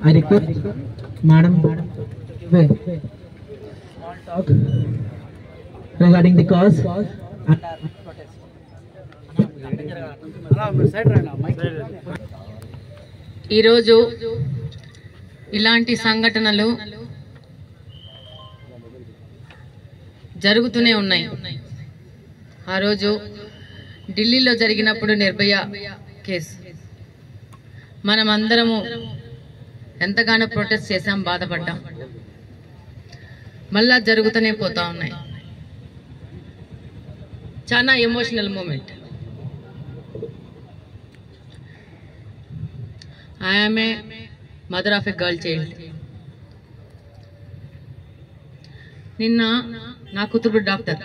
I request Madam to give a small talk regarding the cause and protest. ఈరోజు ఇలాంటి సంఘటనలు జరుగుతూనే ఉన్నాయి. ఆ రోజు ఢిల్లీలో జరిగినప్పుడు నిర్భయ కేసు మనం అందరము ఎంతగానో ప్రొటెస్ట్ చేశాం, బాధపడ్డాం. మళ్ళా జరుగుతూనే పోతా ఉన్నాయి. చాలా emotional moment. I am a mother of a girl child. నిన్న నా కూతురు డాక్టర్,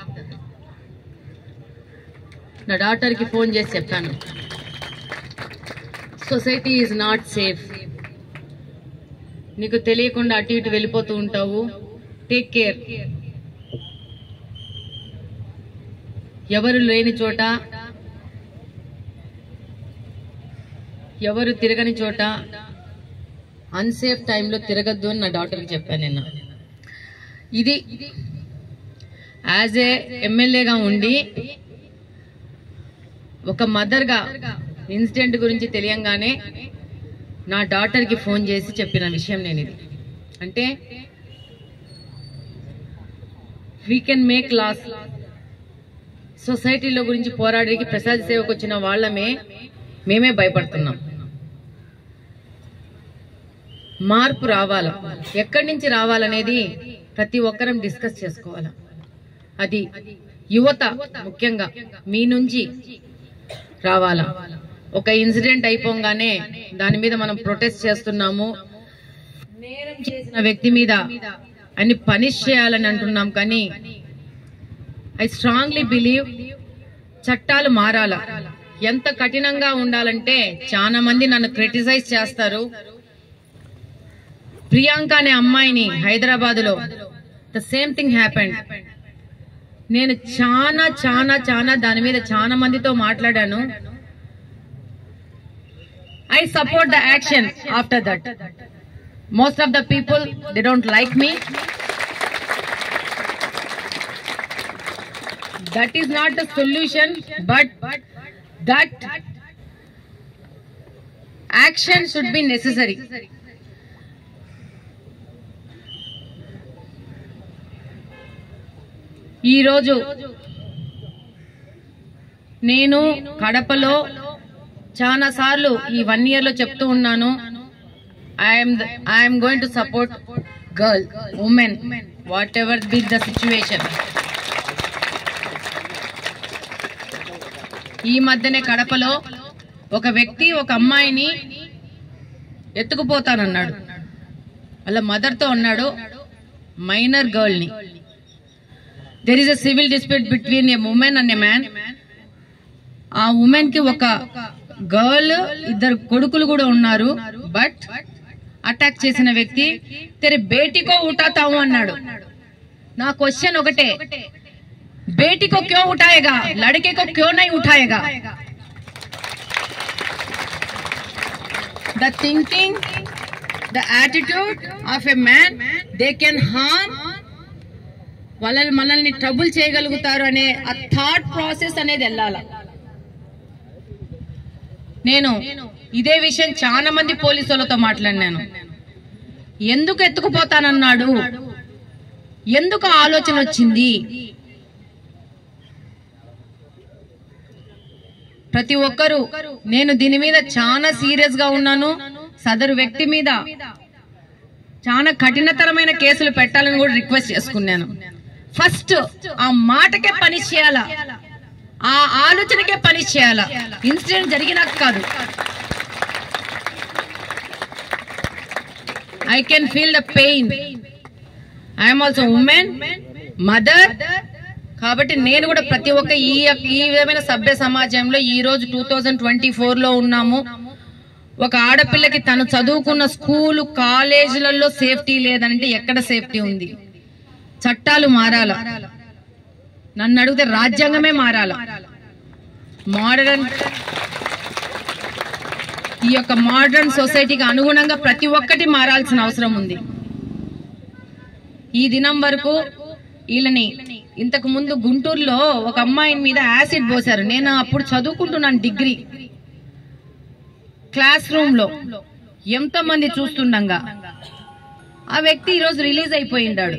నా డాక్టర్కి ఫోన్ చేసి చెప్పాను, సొసైటీ ఈజ్ నాట్ సేఫ్, నీకు తెలియకుండా అటు ఇటు వెళ్ళిపోతూ ఉంటావు, టేక్ కేర్. ఎవరు లేని చోట, ఎవరు తిరగని చోట, అన్సేఫ్ టైంలో తిరగద్దు అని నా డాక్టర్కి చెప్పాను నిన్న. ఇది యాజ్ ఏ ఎమ్మెల్యేగా ఉండి ఒక మదర్గా ఇన్సిడెంట్ గురించి తెలియంగానే నా డాక్టర్కి ఫోన్ చేసి చెప్పిన విషయం నేను ఇది. అంటే వీ కెన్ మేక్ లాస్. సొసైటీలో గురించి పోరాడికి ప్రసాద సేవకు వచ్చిన వాళ్ళమే మేమే భయపడుతున్నాం. మార్పు రావాలా, ఎక్కడి నుంచి రావాలనేది ప్రతి ఒక్కరం డిస్కస్ చేసుకోవాలా. అది యువత ముఖ్యంగా మీ నుంచి రావాలా. ఒక ఇన్సిడెంట్ అయిపోగానే దాని మీద మనం ప్రొటెస్ట్ చేస్తున్నాము, నేరం చేసిన వ్యక్తి మీద అన్ని పనిష్ చేయాలని అంటున్నాం. కానీ ఐ స్ట్రాంగ్లీ బిలీవ్ చట్టాలు మారాలా. ఎంత కఠినంగా ఉండాలంటే, చాలా మంది నన్ను క్రిటిసైజ్ చేస్తారు. ప్రియాంక అనే అమ్మాయిని హైదరాబాద్ లో ద సేమ్ థింగ్ హ్యాపెండ్. నేను చాలా చాలా చాలా దాని మీద చాలా మందితో మాట్లాడాను. I support the action after that. Most of the people they don't like me. That is not the solution, but that action should be necessary. ఈ రోజు నేను కడపలో చాలా సార్లు ఈ 1 year లో చెప్తూ ఉన్నాను, I am going to support girl, women, whatever be the situation. ఈ మధ్యనే కడపలో ఒక వ్యక్తి ఒక అమ్మాయిని ఎత్తుకుపోతానన్నాడు. వాళ్ళ మదర్తో అన్నాడు, మైనర్ గర్ల్ ని. There is a civil dispute between A women and A man. ఆ ఉమెన్ కి ఒక గర్ల్, 2 కొడుకులు కూడా ఉన్నారు. బట్ అటాక్ చేసిన వ్యక్తి తెరే బేటీకో ఉఠాతావు అన్నాడు. నా క్వశ్చన్ ఒకటే, बेटी को क्यों उठाएगा, लड़के को क्यों नहीं उठाएगा? The thinking, the attitude of a man, they can harm. వాళ్ళని మనల్ని ట్రబుల్ చేయగలుగుతారు అనే ఆ థాట్ ప్రాసెస్ అనేది వెళ్ళాలా. నేను ఇదే విషయం చాలా మంది పోలీసులతో మాట్లాడినాను. ఎందుకు ఎత్తుకుపోతానన్నాడు, ఎందుకు ఆలోచన వచ్చింది? ప్రతి ఒక్కరూ, నేను దీని మీద చాలా సీరియస్ గా ఉన్నాను. సదరు వ్యక్తి మీద చాలా కఠినతరమైన కేసులు పెట్టాలని కూడా రిక్వెస్ట్ చేసుకున్నాను. ఫస్ట్ ఆ మాటకే పనిష్ చేయాలా, ఆ ఆలోచనకే పనిష్ చేయాలా, ఇన్సిడెంట్ జరిగినాక కాదు. I can feel the pain. I'm also women, mother. కాబట్టి నేను కూడా ప్రతి ఒక్క ఈ విధమైన సభ్య సమాజంలో ఈ రోజు 2024 లో ఉన్నాము. ఒక ఆడపిల్లకి తను చదువుకున్న స్కూలు కాలేజీలలో సేఫ్టీ లేదంటే ఎక్కడ సేఫ్టీ ఉంది? చట్టాలు మారాల. నన్ను అడిగితే రాజ్యాంగమే మారాల. మోడర్న్ ఈ యొక్క మోడర్న్ సొసైటీకి అనుగుణంగా ప్రతి ఒక్కటి మారాల్సిన అవసరం ఉంది. ఈ దినం వరకు వీళ్ళని ఇంతకు ముందు గుంటూరులో ఒక అమ్మాయి మీద యాసిడ్ పోశారు. నేను అప్పుడు చదువుకుంటున్నాను డిగ్రీ. క్లాస్ రూమ్ లో ఎంతో మంది చూస్తుండగా ఆ వ్యక్తి ఈరోజు రిలీజ్ అయిపోయిండాడు.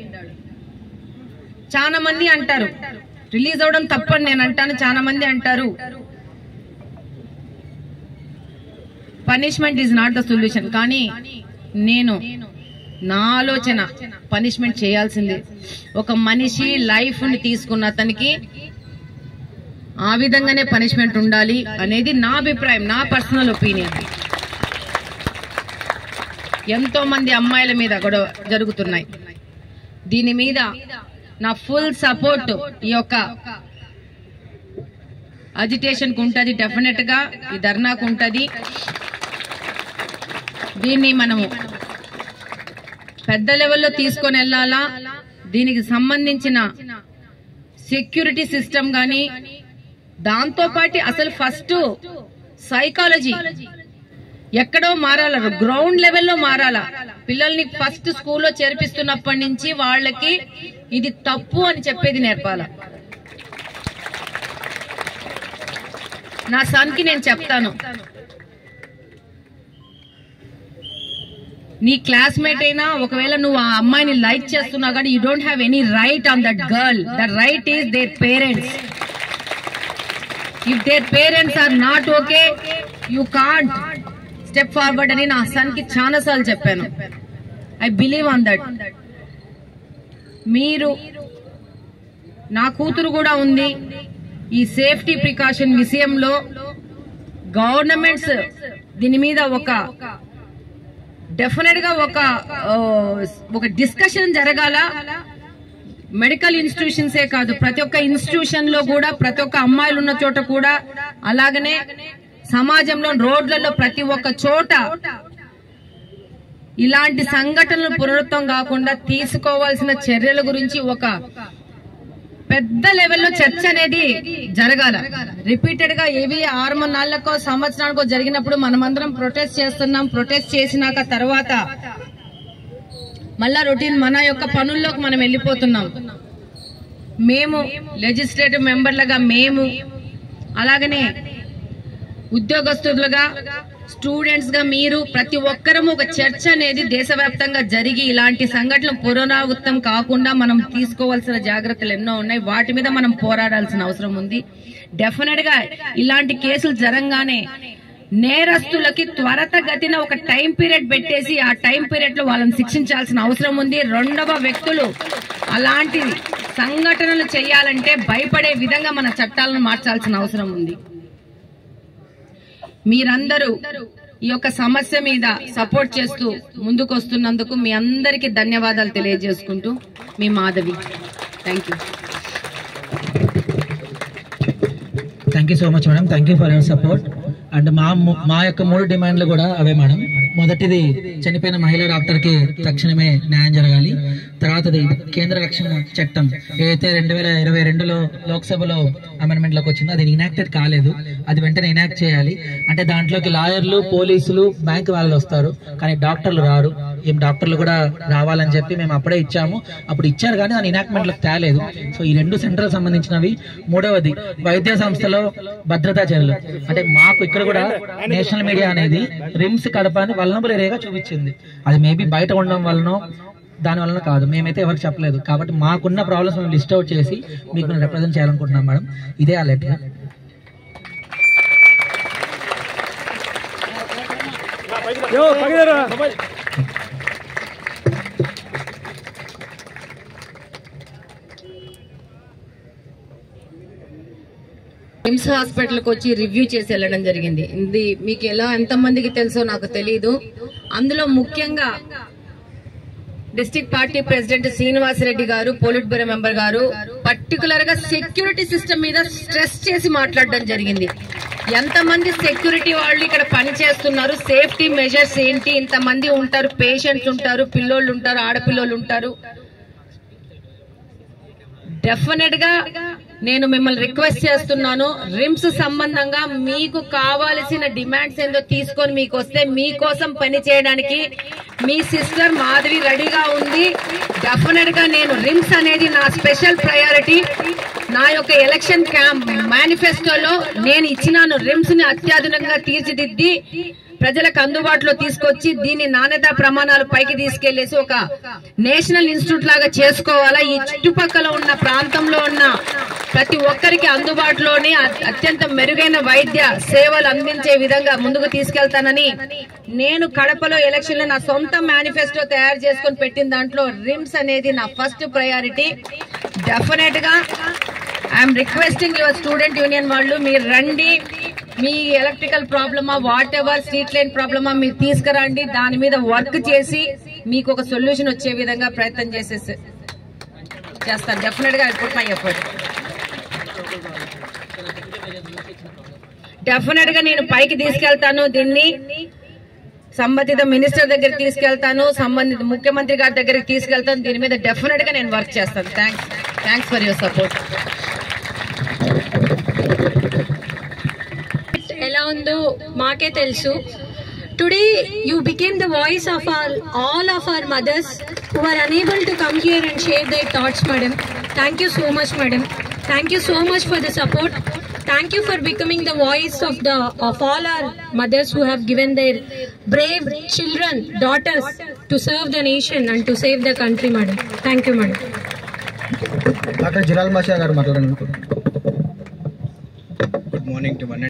చాలా మంది అంటారు రిలీజ్ అవడం తప్పని నేను అంటాను. చాలా మంది అంటారు punishment is not the solution. కానీ నేను నా ఆలోచన పనిష్మెంట్ చేయాల్సిందే. ఒక మనిషి లైఫ్ ని తీసుకున్న అతనికి ఆ విధంగానే పనిష్మెంట్ ఉండాలి అనేది నా అభిప్రాయం, నా పర్సనల్ ఒపీనియన్. ఎంతో మంది అమ్మాయిల మీద గొడవ జరుగుతున్నాయి. దీని మీద నా ఫుల్ సపోర్ట్ ఈ యొక్క అజిటేషన్ కు ఉంటది, డెఫినెట్ గా ఈ ధర్నాకు ఉంటది. దీన్ని మనము పెద్ద లెవెల్లో తీసుకొని వెళ్ళాలా. దీనికి సంబంధించిన సెక్యూరిటీ సిస్టమ్ గాని, దాంతో పాటు అసలు ఫస్ట్ సైకాలజీ ఎక్కడో మారాల, గ్రౌండ్ లెవెల్లో మారాలా. పిల్లల్ని ఫస్ట్ స్కూల్లో చేర్పిస్తున్నప్పటి నుంచి వాళ్ళకి ఇది తప్పు అని చెప్పేది నేర్పాల. నా సన్ కి నేను చెప్తాను, నీ క్లాస్మేట్ అయినా ఒకవేళ నువ్వు ఆ అమ్మాయిని లైక్ చేస్తున్నావు కానీ you don't have any right on that girl. That right is their parents. If their parents are not okay you can't step forward అని నా సన్ కి చాలా సార్లు చెప్పాను. I believe on that. మీరు, నా కూతురు కూడా ఉంది. ఈ సేఫ్టీ ప్రికాషన్ విషయంలో గవర్నమెంట్స్ దీని మీద ఒక డెఫినెట్ గా ఒక డిస్కషన్ జరగాల. మెడికల్ ఇన్స్టిట్యూషన్సే కాదు, ప్రతి ఒక్క ఇన్స్టిట్యూషన్ లో కూడా, ప్రతి ఒక్క అమ్మాయిలు ఉన్న చోట కూడా, అలాగనే సమాజంలో రోడ్లలో ప్రతి ఒక్క చోట ఇలాంటి సంఘటనలు పునరుత్వం కాకుండా తీసుకోవాల్సిన చర్యల గురించి ఒక పెద్ద లెవెల్లో చర్చ అనేది జరగాల. రిపీటెడ్ గా ఏవి 6 నెలలకో సంవత్సరానికో జరిగినప్పుడు మనమందరం ప్రొటెస్ట్ చేస్తున్నాం. ప్రొటెస్ట్ చేసినాక తర్వాత మళ్ళా రొటీన్ మన యొక్క పనుల్లోకి మనం వెళ్ళిపోతున్నాం. మేము లెజిస్లేటివ్ మెంబర్లుగా, మేము అలాగనే ఉద్యోగస్తులుగా, స్టూడెంట్స్ గా మీరు ప్రతి ఒక్కరము ఒక చర్చ అనేది దేశవ్యాప్తంగా జరిగి ఇలాంటి సంఘటనలు పునరావృతం కాకుండా మనం తీసుకోవాల్సిన జాగ్రత్తలు ఎన్నో ఉన్నాయి. వాటి మీద మనం పోరాడాల్సిన అవసరం ఉంది. డెఫినెట్ గా ఇలాంటి కేసులు జరగగానే నేరస్తులకి త్వరితగతిన ఒక టైం పీరియడ్ పెట్టేసి ఆ టైం పీరియడ్ లో వాళ్ళని శిక్షించాల్సిన అవసరం ఉంది. రెండవ వ్యక్తులు అలాంటి సంఘటనలు చేయాలంటే భయపడే విధంగా మన చట్టాలను మార్చాల్సిన అవసరం ఉంది. మీరందరూ ఈ యొక్క సమస్య మీద సపోర్ట్ చేస్తూ ముందుకు వస్తున్నందుకు మీ అందరికీ ధన్యవాదాలు తెలియజేసుకుంటూ మీ Madhavi. Thank you so much madam. Thank you for your support. And మా యొక్క 3 డిమాండ్లు కూడా అవే మేడం. మొదటిది చనిపోయిన మహిళా డాక్టర్ కి తక్షణమే న్యాయం జరగాలి. తర్వాతది కేంద్ర రక్షణ చట్టం ఏదైతే 2022లో లోక్సభలో అమెండ్మెంట్ లోకి వచ్చిందో అది ఇనాక్టెడ్ కాలేదు, అది వెంటనే ఇనాక్ట్ చేయాలి. అంటే దాంట్లోకి లాయర్లు, పోలీసులు, బ్యాంక్ వాళ్ళు వస్తారు కానీ డాక్టర్లు రారు. ఏం డాక్టర్లు కూడా రావాలని చెప్పి మేము అప్పుడే ఇచ్చాము. అప్పుడు ఇచ్చారు కానీ దాని ఇనాక్ట్మెంట్ లోకి తేలేదు. సో ఈ 2 సెంట్రల్ సంబంధించినవి. మూడవది వైద్య సంస్థలో భద్రతా చర్యలు. అంటే మాకు ఇక్కడ కూడా నేషనల్ మీడియా అనేది రిమ్స్ కడపని వల్నరబుల్ ఏరియాగా చూపించింది. అది మేబీ బయట ఉండడం వలనో దాని వలన కాదు, మేమైతే ఎవరికి చెప్పలేదు. కాబట్టి మాకున్న ప్రాబ్లమ్స్ మేము లిస్ట్ అవుట్ చేసి మీకు రిప్రజెంట్ చేయాలనుకుంటున్నాం మేడం. ఇదే ఆ లెటర్. రిమ్స్ హాస్పిటల్ కి వచ్చి రివ్యూ చేసి వెళ్ళడం జరిగింది. ఇది మీకు ఎంతమందికి తెలుసో నాకు తెలీదు. అందులో ముఖ్యంగా డిస్ట్రిక్ట్ పార్టీ ప్రెసిడెంట్ శ్రీనివాసరెడ్డి గారు, పోలిట్ బ్యూరో మెంబర్ గారు పర్టికులర్ గా సెక్యూరిటీ సిస్టమ్ మీద స్ట్రెస్ చేసి మాట్లాడడం జరిగింది. ఎంతమంది సెక్యూరిటీ వాళ్ళు ఇక్కడ పని చేస్తున్నారు, సేఫ్టీ మెజర్స్ ఏంటి, ఇంతమంది ఉంటారు, పేషెంట్స్ ఉంటారు, పిల్లోళ్ళు ఉంటారు, ఆడపిల్లోళ్ళు ఉంటారు. డెఫినెట్ గా నేను మిమ్మల్ని రిక్వెస్ట్ చేస్తున్నాను, రిమ్స్ సంబంధంగా మీకు కావాల్సిన డిమాండ్స్ ఏందో తీసుకొని మీకు వస్తే మీకోసం పని చేయడానికి మీ సిస్టర్ మాధవి రెడీగా ఉంది. డెఫినెట్ గా నేను రిమ్స్ అనేది నా స్పెషల్ ప్రయారిటీ. నా యొక్క ఎలక్షన్ మేనిఫెస్టోలో నేను ఇచ్చినాను రిమ్స్ ని అత్యాధునికంగా తీర్చిదిద్ది ప్రజలకు అందుబాటులో తీసుకొచ్చి దీని నాణ్యతా ప్రమాణాలు పైకి తీసుకెళ్లేసి ఒక నేషనల్ ఇన్స్టిట్యూట్ లాగా చేసుకోవాలా. ఈ చుట్టుపక్కల ఉన్న ప్రాంతంలో ఉన్న ప్రతి ఒక్కరికి అందుబాటులోని అత్యంత మెరుగైన వైద్య సేవలు అందించే విధంగా ముందుకు తీసుకెళ్తానని నేను కడపలో ఎలక్షన్ లో నా సొంత మేనిఫెస్టో తయారు చేసుకుని పెట్టిన దాంట్లో రిమ్స్ అనేది నా ఫస్ట్ ప్రయారిటీ. డెఫినెట్ గా I'm requesting your student union వాళ్ళు, మీరు రండి, మీ ఎలక్ట్రికల్ ప్రాబ్లమా వాట్ ఎవర్ స్ట్రీట్ లైన్ ప్రాబ్లమా మీరు తీసుకురండి, దాని మీద వర్క్ చేసి మీకు ఒక సొల్యూషన్ వచ్చే విధంగా ప్రయత్నం చేస్తాను. డెఫినెట్ గా I put my effort. Definite గా నేను పైకి తీసుకెళ్తాను, దీన్ని సంబంధిత మినిస్టర్ దగ్గరికి తీసుకెళ్తాను, సంబంధిత ముఖ్యమంత్రి గారి దగ్గరికి తీసుకెళ్తాను. దీని మీద డెఫినెట్ గా నేను వర్క్ చేస్తాను. Thanks for your support. ఎలా ఉందో మాకే తెలుసు. Today you became the voice of all of our mothers who are unable to come here and share their thoughts, madam. Thank you so much, madam. Thank you so much for the support. Thank you for becoming the voice of all our mothers who have given their brave children, daughters to serve the nation and to save the country, madam. Thank you, madam. Dr. Jilal Masha garu matladanu. Good morning to one.